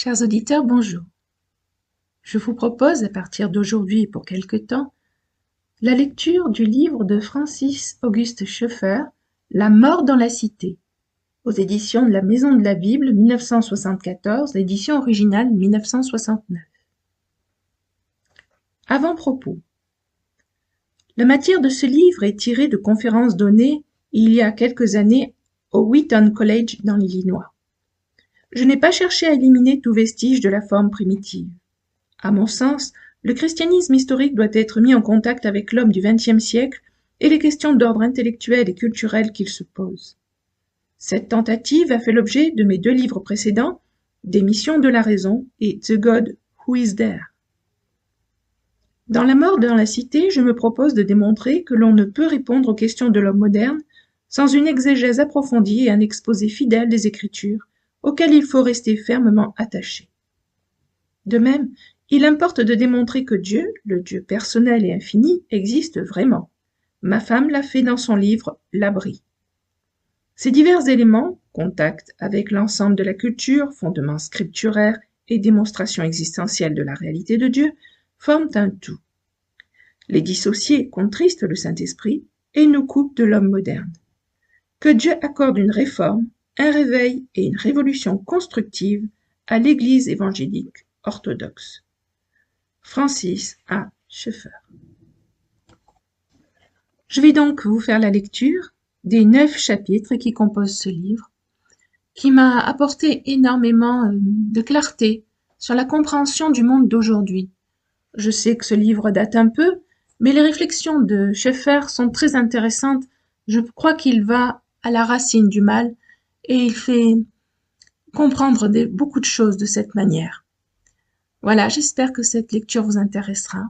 Chers auditeurs, bonjour. Je vous propose, à partir d'aujourd'hui et pour quelque temps, la lecture du livre de Francis Auguste Schoeffer, La mort dans la cité, aux éditions de la Maison de la Bible, 1974, l'édition originale 1969. Avant-propos. La matière de ce livre est tirée de conférences données il y a quelques années au Wheaton College dans l'Illinois. Je n'ai pas cherché à éliminer tout vestige de la forme primitive. À mon sens, le christianisme historique doit être mis en contact avec l'homme du XXe siècle et les questions d'ordre intellectuel et culturel qu'il se pose. Cette tentative a fait l'objet de mes deux livres précédents, Des missions de la raison et The God Who is There. Dans La mort dans la cité, je me propose de démontrer que l'on ne peut répondre aux questions de l'homme moderne sans une exégèse approfondie et un exposé fidèle des Écritures, auxquelles il faut rester fermement attaché. De même, il importe de démontrer que Dieu, le Dieu personnel et infini, existe vraiment. Ma femme l'a fait dans son livre L'Abri. Ces divers éléments, contact avec l'ensemble de la culture, fondements scripturaires et démonstration existentielle de la réalité de Dieu, forment un tout. Les dissocier contristent le Saint-Esprit et nous coupent de l'homme moderne. Que Dieu accorde une réforme, un réveil et une révolution constructive à l'Église évangélique orthodoxe. Francis A. Schoeffer. Je vais donc vous faire la lecture des 9 chapitres qui composent ce livre, qui m'a apporté énormément de clarté sur la compréhension du monde d'aujourd'hui. Je sais que ce livre date un peu, mais les réflexions de Schoeffer sont très intéressantes. Je crois qu'il va à la racine du mal et il fait comprendre beaucoup de choses de cette manière. Voilà, j'espère que cette lecture vous intéressera.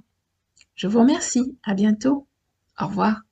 Je vous remercie. À bientôt. Au revoir.